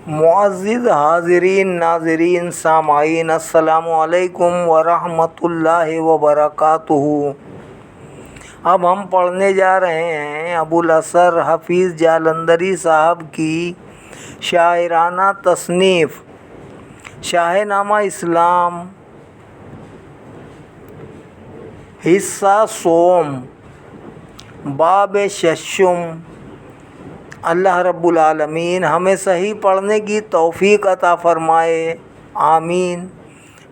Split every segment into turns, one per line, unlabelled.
معزز حاضرین ناظرین سامعین السلام علیکم ورحمۃ اللہ وبرکاتہ۔ اب ہم پڑھنے جا رہے ہیں ابو الاثر حفیظ جالندری صاحب کی شاعرانہ تصنیف شاہ نامہ اسلام، حصہ سوم، باب ششم۔ اللہ رب العالمین ہمیں صحیح پڑھنے کی توفیق عطا فرمائے، آمین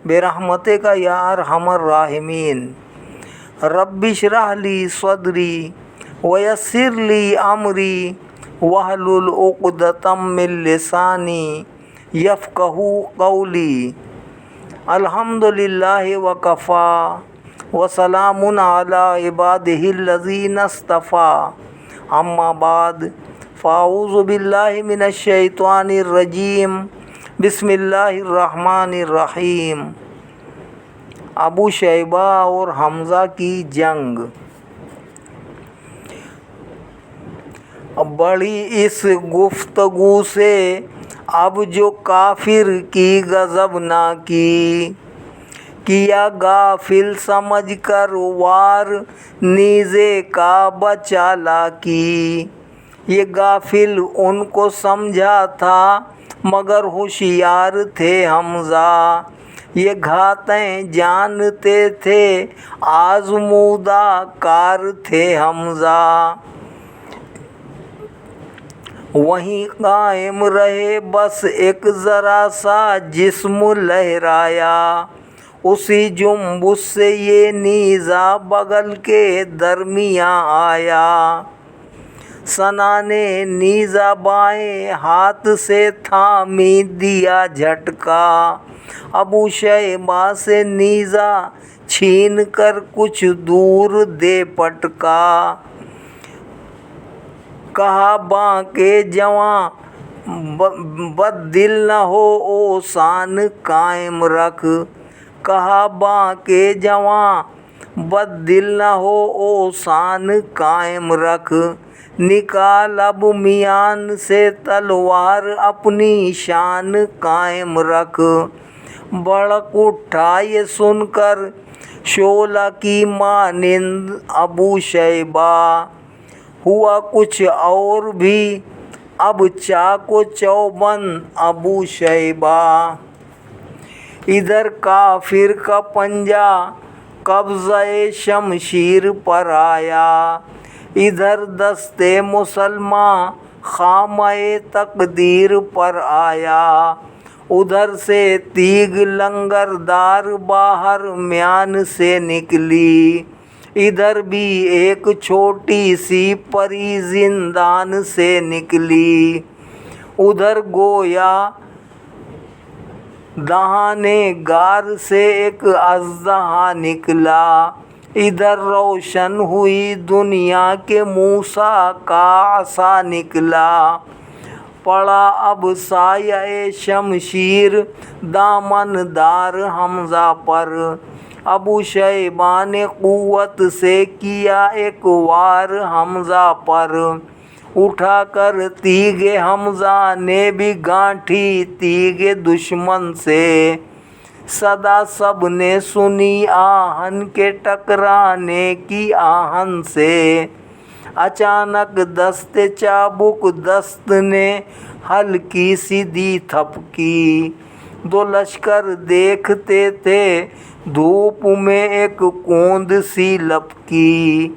برحمتک یا ارحم الراحمین۔ رب اشرح لی صدری ویسر لی امری واحلل عقدۃ من لسانی یفقہوا قولی۔ الحمدللہ وکفی وسلام علی عبادہ الذین اصطفی، اما بعد فاعوذ باللہ من الشیطان الرجیم، بسم اللہ الرحمن الرحیم۔ ابو شیبہ اور حمزہ کی جنگ۔ بڑھی اس گفتگو سے اب جو کافر کی غضب نہ کی، کیا غافل سمجھ کر وار نیزے کا بچالا کی۔ یہ غافل ان کو سمجھا تھا مگر ہوشیار تھے حمزہ، یہ گھاتیں جانتے تھے آزمودہ کار تھے حمزہ۔ وہیں قائم رہے بس ایک ذرا سا جسم لہرایا، اسی جنبش سے یہ نیزہ بغل کے درمیاں آیا۔ ثنا نے نیزہ بائیں ہاتھ سے تھامی دیا جھٹکا، ابو شیبہ سے نیزہ چھین کر کچھ دور دے پٹکا۔ کہا باnkے جواں بد دل نہ ہو اوسان قائم رکھ، کہا باnkے جواں بد دل نہ ہو اوسان قائم رکھ۔ نکال اب میان سے تلوار اپنی شان قائم رکھ۔ بھڑک اٹھا یہ سن کر شعلہ کی مانند ابو شیبہ، ہوا کچھ اور بھی اب چاق و چوبند ابو شیبہ۔ ادھر کافر کا پنجہ قبضہ شمشیر پر آیا، ادھر دست مسلماں خامہ تقدیر پر آیا۔ ادھر سے تیغ لنگردار باہر میان سے نکلی، ادھر بھی ایک چھوٹی سی پری زندان سے نکلی۔ ادھر گویا دہانے غار سے ایک اژدہا نکلا، ادھر روشن ہوئی دنیا کے موسیٰ کا عصا نکلا۔ پڑا اب سایہ شمشیر دامن دار حمزہ پر، ابو شیبہ نے قوت سے کیا ایک وار حمزہ پر۔ اٹھا کر تیغ حمزہ نے بھی گانٹھی تیغ دشمن سے، صدا سب نے سنی آہن کے ٹکرانے کی آہن سے۔ اچانک دست چابک دست نے ہلکی سی دی تھپکی، دو لشکر دیکھتے تھے دھوپ میں ایک کوند سی لپکی۔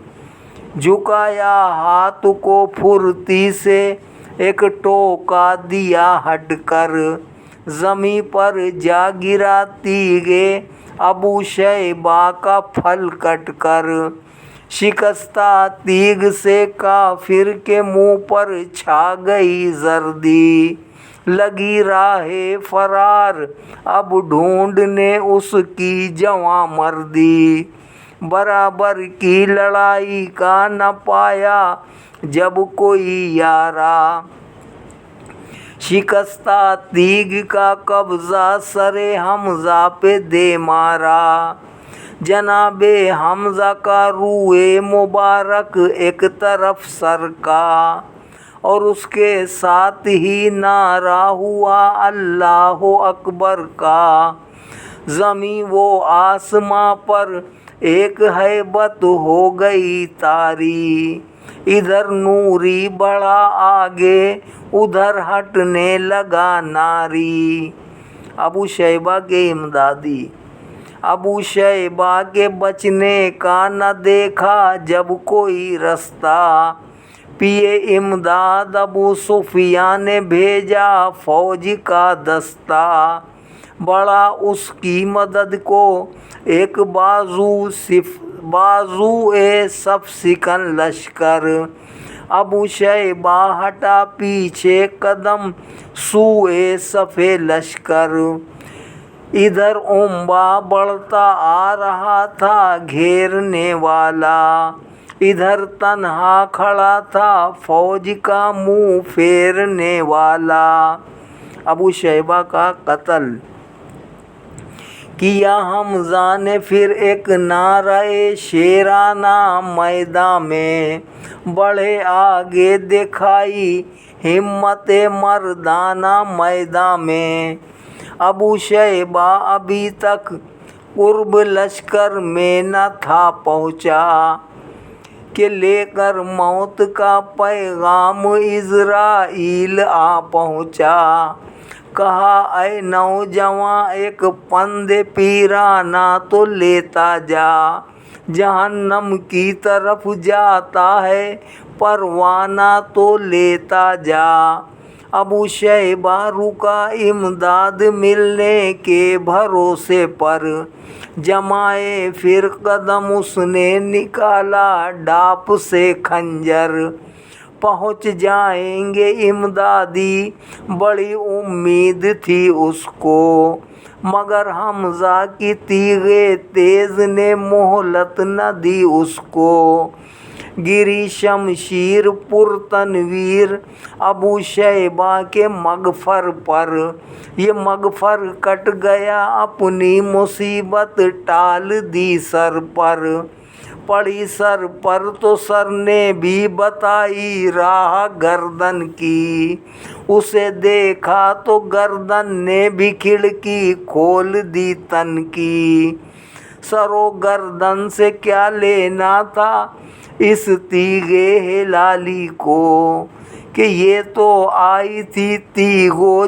جھکایا ہاتھ کو پھرتی سے ایک ٹوکا دیا ہٹ کر، زمیں پر جا گرا تیغ ابو شیبہ کا پھل کٹ کر۔ شکستہ تیغ سے کافر کے منہ پر چھا گئی زردی، لگی راہ فرار اب ڈھونڈنے اس کی جواں مردی۔ برابر کی لڑائی کا نہ پایا جب کوئی یارا، شکستہ تیغ کا قبضہ سر حمزہ پہ دے مارا۔ جناب حمزہ کا روئے مبارک ایک طرف سر کا، اور اس کے ساتھ ہی نعرہ ہوا اللہ اکبر کا۔ زمین و آسماں پر ایک ہیبت ہو گئی طاری، ادھر نوری بڑھا آگے ادھر ہٹنے لگا ناری۔ ابو شیبہ کے امدادی۔ ابو شیبہ کے بچنے کا نہ دیکھا جب کوئی رستہ، پیے امداد ابو سفیان نے بھیجا فوج کا دستہ۔ بڑھا اس کی مدد کو ایک بازوئے صف سکن لشکر، ابو شیبہ ہٹا پیچھے قدم سوئے صف لشکر۔ ادھر اونبا بڑھتا آ رہا تھا گھیرنے والا، ادھر تنہا کھڑا تھا فوج کا منہ پھیرنے والا۔ ابو شیبہ کا قتل کیا حمزہ نے پھر ایک نعرہ شیرانہ میدان میں، بڑھے آگے دکھائی ہمت مردانہ میدان میں۔ ابو شیبہ ابھی تک قرب لشکر میں نہ تھا پہنچا کہ لے کر موت کا پیغام عزرائیل آ پہنچا۔ کہا اے نوجواں ایک پند پیرانہ تو لیتا جا، جہنم کی طرف جاتا ہے پروانہ تو لیتا جا۔ ابو شیبہ رکا امداد ملنے کے بھروسے پر، جمائے پھر قدم اس نے نکالا ڈاپ سے خنجر۔ پہنچ جائیں گے امدادی بڑی امید تھی اس کو، مگر حمزہ کی تیغ تیز نے مہلت نہ دی اس کو۔ گری شمشیر پر تنویر ابو شیبہ کے مغفر پر، یہ مغفر کٹ گیا اپنی مصیبت ٹال دی سر پر۔ پڑی سر پر تو سر نے بھی بتائی راہ گردن کی، اسے دیکھا تو گردن نے بھی کھڑکی کھول دی تن کی۔ سر و گردن سے کیا لینا تھا اس تیغ ہلالی کو، کہ یہ تو آئی تھی تیغ و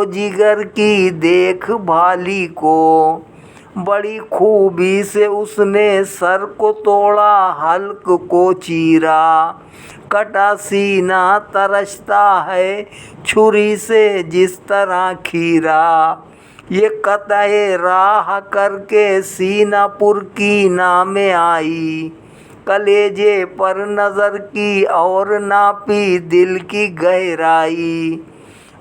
جگر کی دیکھ بھالی کو۔ بڑی خوبی سے اس نے سر کو توڑا حلق کو چیرا، کٹا سینہ ترشتا ہے چھری سے جس طرح کھیرا۔ یہ قطع راہ کر کے سینہ پر کینہ میں آئی، کلیجے پر نظر کی اور ناپی دل کی گہرائی۔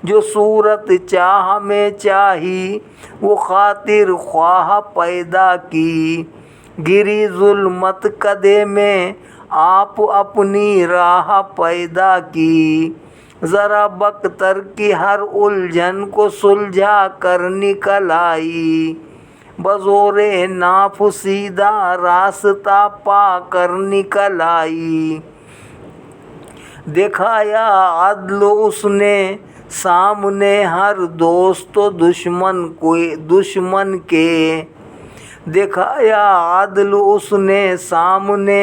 جو صورت چاہ میں چاہی وہ خاطر خواہ پیدا کی، گری ظلمت کدے میں آپ اپنی راہ پیدا کی۔ ذرا بختر کی ہر الجھن کو سلجھا کر نکل آئی، بزور ناف سیدھا راستہ پا کر نکل آئی۔ دکھایا عدل اس نے سامنے ہر دوست و دشمن کے، دکھایا عدل اس نے سامنے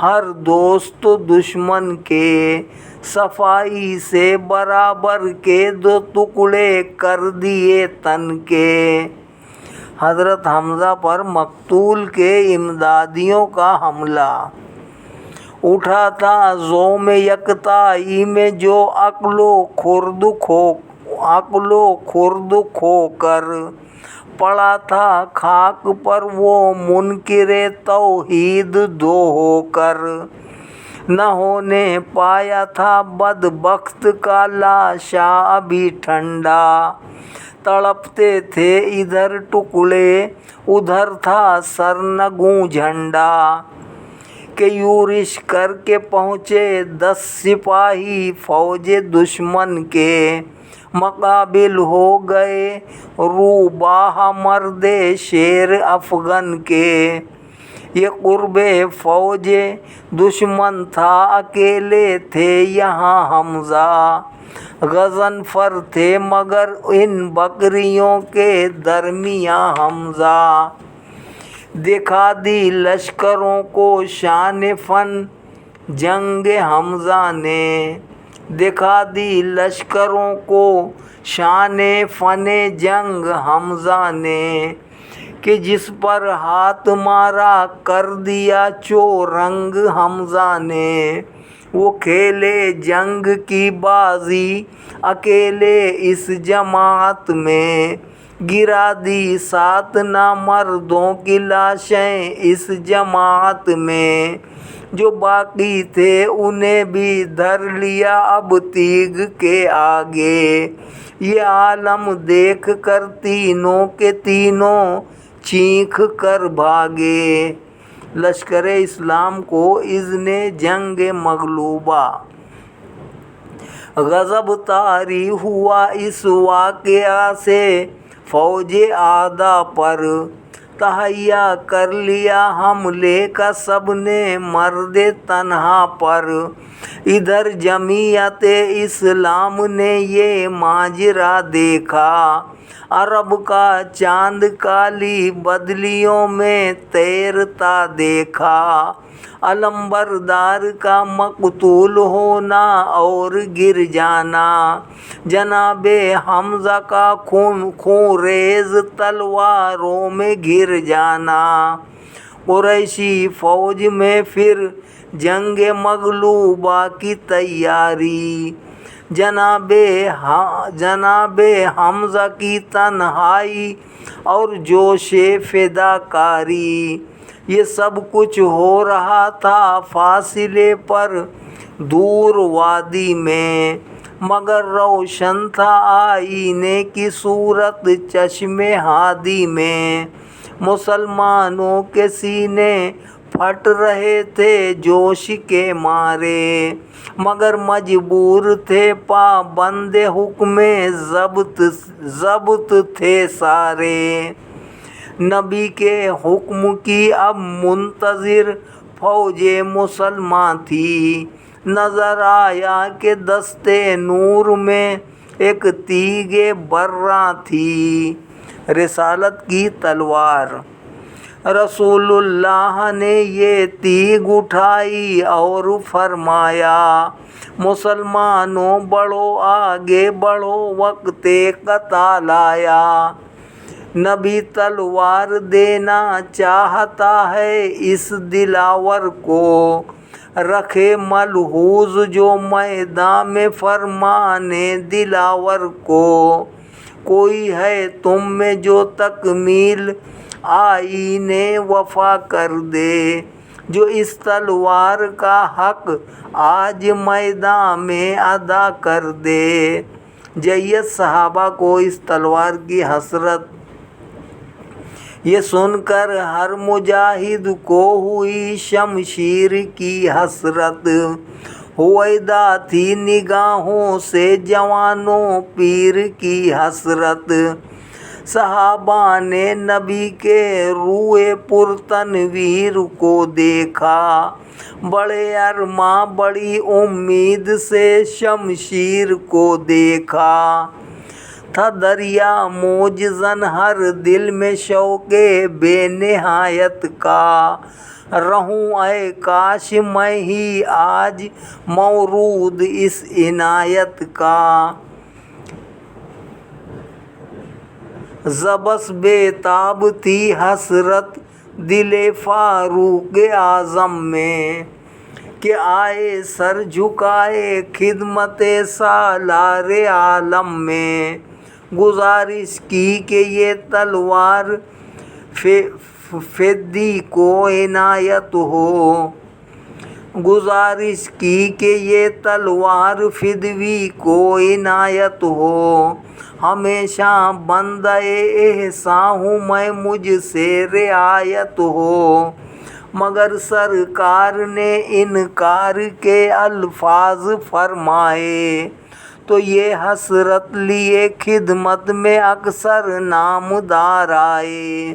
ہر دوست و دشمن کے، صفائی سے برابر کے دو ٹکڑے کر دیے تن کے۔ حضرت حمزہ پر مقتول کے امدادیوں کا حملہ اٹھا تھا زوم یکتائی میں، جو عقل و خرد کھو کر پڑا تھا خاک پر وہ منکر توحید دو ہو کر۔ نہ ہونے پایا تھا بدبخت کا لاشا ابھی ٹھنڈا، تڑپتے تھے ادھر ٹکڑے ادھر تھا سرنگوں جھنڈا، کہ یورش کر کے پہنچے 10 سپاہی فوج دشمن کے، مقابل ہو گئے روباہ مرد شیر افغن کے۔ یہ قرب فوج دشمن تھا، اکیلے تھے یہاں حمزہ، غضنفر تھے مگر ان بکریوں کے درمیاں حمزہ۔ دکھا دی لشکروں کو شان فن جنگ حمزہ نے، دکھا دی لشکروں کو شان فن جنگ حمزہ نے، کہ جس پر ہاتھ مارا کر دیا چورنگ حمزہ نے۔ وہ کھیلے جنگ کی بازی اکیلے اس جماعت میں، گرا دی 7 نامردوں کی لاشیں اس جماعت میں، جو باقی تھے انہیں بھی دھر لیا اب تیغ کے آگے۔ یہ عالم دیکھ کر تینوں کے تینوں چیخ کر بھاگے۔ لشکر اسلام کو اذن جنگ مغلوبہ۔ غضب طاری ہوا اس واقعہ سے فوج اعداء پر، تہیا کر لیا حملے کا سب نے مرد تنہا پر۔ ادھر جمعیت اسلام نے یہ ماجرا دیکھا، عرب کا چاند کالی بدلیوں میں تیرتا دیکھا، علمبردار کا مقتول ہونا اور گر جانا، جناب حمزہ کا خون ریز تلواروں میں گر جانا۔ قریشی فوج میں پھر جنگ مغلوبہ کی تیاری، جناب حمزہ کی تنہائی اور جوش فداکاری، یہ سب کچھ ہو رہا تھا فاصلے پر دور وادی میں، مگر روشن تھا آئینے کی صورت چشم ہادی میں۔ مسلمانوں کے سینے پھٹ رہے تھے جوش کے مارے، مگر مجبور تھے پابند حکم ضبط تھے سارے۔ نبی کے حکم کی اب منتظر فوج مسلماں تھی، نظر آیا کہ دستے نور میں ایک تیغ براں تھی، رسالت کی تلوار۔ رسول اللہ نے یہ تیغ اٹھائی اور فرمایا، مسلمانوں بڑھو آگے بڑھو وقت قتال آیا۔ نبی تلوار دینا چاہتا ہے اس دلاور کو، رکھے ملحوظ جو میدان میں فرمانے دلاور کو۔ کوئی ہے تم میں جو تکمیل آئین وفا کر دے، جو اس تلوار کا حق آج میدان میں ادا کر دے۔ جیت صحابہ کو اس تلوار کی حسرت یہ سن کر ہر مجاہد کو ہوئی شمشیر کی حسرت، ہویدا تھی نگاہوں سے جوانوں پیر کی حسرت۔ صحابہ نے نبی کے روئے پرتنویر کو دیکھا، بڑے ارماں بڑی امید سے شمشیر کو دیکھا، تھا دریا موج زن ہر دل میں شوق بے نہایت کا، رہوں اے کاش میں ہی آج مورود اس عنایت کا۔ زبس بے تاب تھی حسرت دل فاروق اعظم میں، کہ آئے سر جھکائے خدمت سالار عالم میں، گزارش کی کہ یہ تلوار فدی کو عنایت ہو، گزارش کی کہ یہ تلوار فدوی کو عنایت ہو، ہمیشہ بندہ احسان ہوں میں مجھ سے رعایت ہو۔ مگر سرکار نے انکار کے الفاظ فرمائے، تو یہ حسرت لیے خدمت میں اکثر نامدار آئے،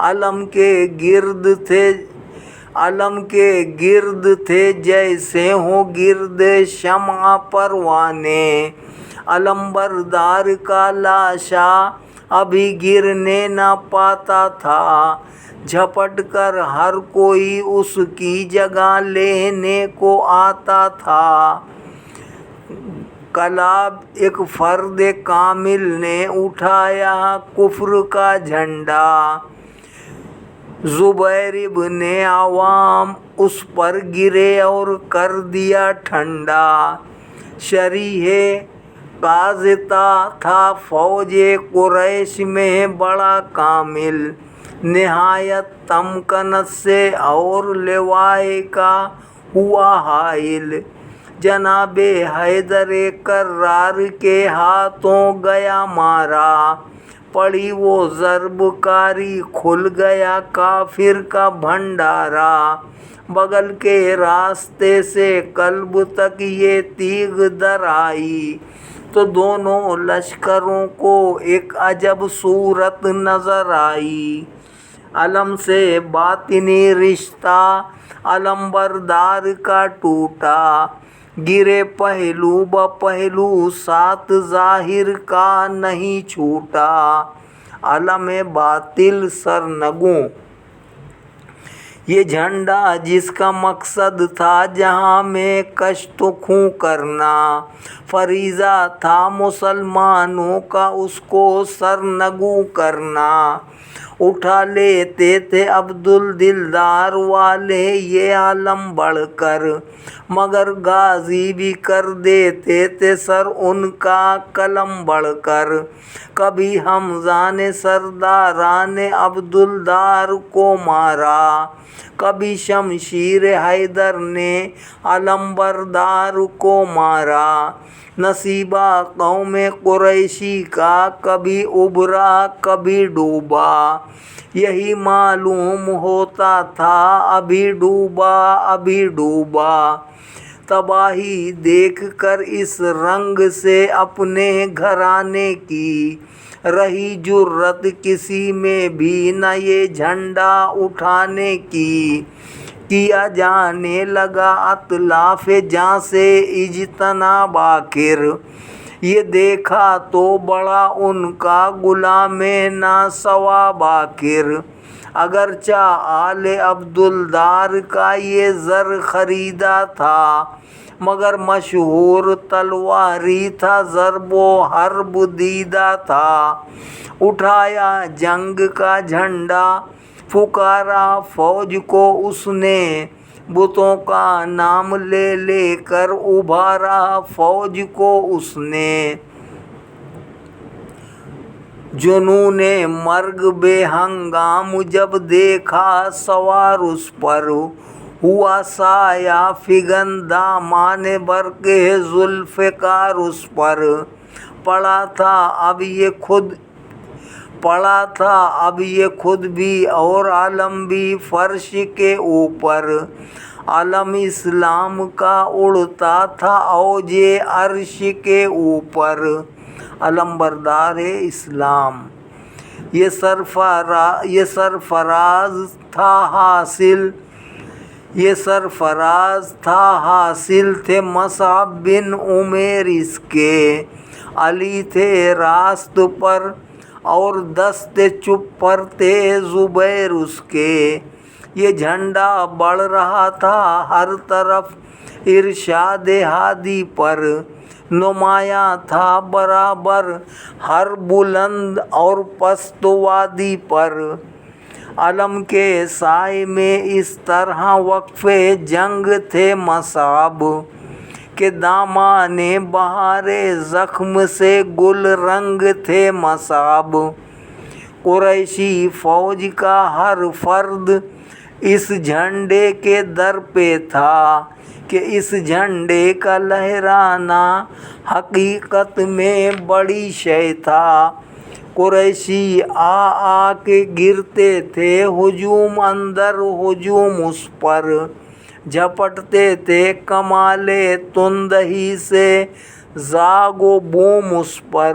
علم کے گرد تھے جیسے ہوں گرد شمع پروانے، علمبردار کا لاشا ابھی گرنے نہ پاتا تھا، جھپٹ کر ہر کوئی اس کی جگہ لینے کو آتا تھا۔ کلاب ایک فرد کامل نے اٹھایا کفر کا جھنڈا، زبیر ابن عوام اس پر گرے اور کر دیا ٹھنڈا، شریح قاذطہ تھا فوج قریش میں بڑا کامل، نہایت تمکنت سے اور لوائے کا ہوا حائل، جناب حیدر کرار کے ہاتھوں گیا مارا، پڑی وہ ضرب کاری کھل گیا کافر کا بھنڈارا، بغل کے راستے سے قلب تک یہ تیغ در آئی، تو دونوں لشکروں کو ایک عجب صورت نظر آئی، علم سے باطنی رشتہ علمبردار کا ٹوٹا، گرے پہلو بہ پہلو ساتھ ظاہر کا نہیں چھوٹا، علم باطل سرنگوں یہ جھنڈا جس کا مقصد تھا جہاں میں کشت و خوں کرنا، فریضہ تھا مسلمانوں کا اس کو سرنگوں کرنا، اٹھا لیتے تھے عبدالدلدار والے یہ علم بڑھ کر، مگر غازی بھی کر دیتے تھے سر ان کا قلم بڑھ کر، کبھی حمزہ نے سرداران عبدالدار کو مارا، کبھی شمشیر حیدر نے علمبردار کو مارا، نصیبہ قوم قریشی کا کبھی ابھرا کبھی ڈوبا، یہی معلوم ہوتا تھا ابھی ڈوبا ابھی ڈوبا، تباہی دیکھ کر اس رنگ سے اپنے گھرانے کی، رہی جرأت کسی میں بھی نہ یہ جھنڈا اٹھانے کی، کیا جانے لگا اتلاف جاں سے اجتناب آخر، یہ دیکھا تو بڑا ان کا غلام ناصواب آخر، اگرچہ آل عبدالدار کا یہ زر خریدا تھا، مگر مشہور تلواری تھا ضرب و حرب دیدہ تھا، اٹھایا جنگ کا جھنڈا پکارا فوج کو اس نے، بتوں کا نام لے لے کر ابھارا فوج کو اس نے، جنون مرگ بے ہنگام جب دیکھا سوار اس پر، ہوا سایہ فگن دامان برق ذوالفقار اس پر، پڑا تھا اب یہ خود بھی اور علم بھی فرش کے اوپر، علم اسلام کا اڑتا تھا اوج عرش کے اوپر، علمبردار اسلام یہ سرفراز تھا حاصل تھے مصعب بن عمیر اس کے، علی تھے راست پر اور دست چپ پر تھے زبیر اس کے، یہ جھنڈا بڑھ رہا تھا ہر طرف ارشاد ہادی پر، نمایاں تھا برابر ہر بلند اور پست وادی پر، علم کے سائے میں اس طرح وقف جنگ تھے مصعب، کہ دامان بہار زخم سے گل رنگ تھے مصعب، قریشی فوج کا ہر فرد اس جھنڈے کے در پہ تھا، کہ اس جھنڈے کا لہرانا حقیقت میں بڑی شے تھا، قریشی آ کے گرتے تھے ہجوم اندر ہجوم اس پر، جھپٹتے تھے کمال تندہی سے زاگ و بوم اس پر،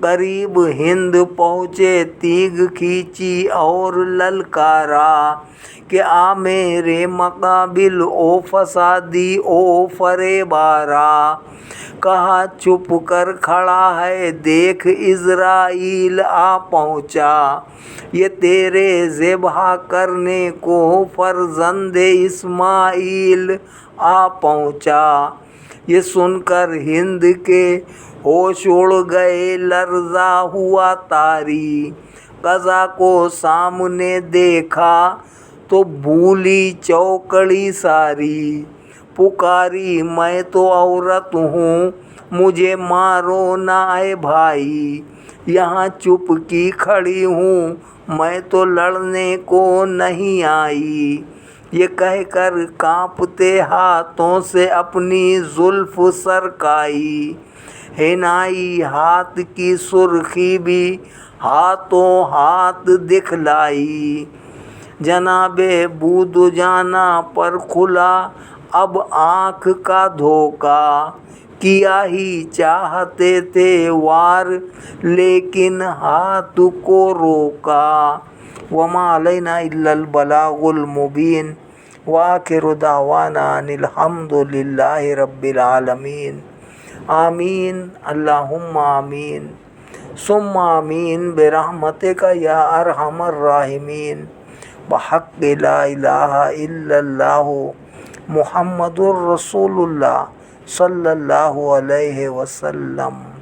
قریب ہند پہنچے تیغ کھینچی اور للکارا کہ آ میرے مقابل او فسادی او فریبارا، کہا چھپ کر کھڑا ہے دیکھ عزرائیل آ پہنچا، یہ تیرے ذبح کرنے کو فرزند اسماعیل آ پہنچا۔ یہ سن کر ہند کے ہوش اڑ گئے، لرزا ہوا طاری، قضا کو سامنے دیکھا تو بھولی چوکڑی ساری، پکاری میں تو عورت ہوں مجھے مارو نہ اے بھائی، یہاں چپ کی کھڑی ہوں میں تو لڑنے کو نہیں آئی، یہ کہہ کر کانپتے ہاتھوں سے اپنی زلف سرکائی، حنائی ہاتھ کی سرخی بھی ہاتھوں ہاتھ دکھلائی، جناب بودجانہ پر کھلا اب آنکھ کا دھوکا، کیا ہی چاہتے تھے وار لیکن ہاتھ کو روکا۔ وما علینا الا البلاغ المبین، وآخر دعوانا ان الحمد للہ رب العالمین۔ آمین اللہم آمین ثم آمین برحمتک یا ارحم الراحمین، بحق لا الہ الا اللہ محمد الرسول اللہ صلی اللہ علیہ وسلم۔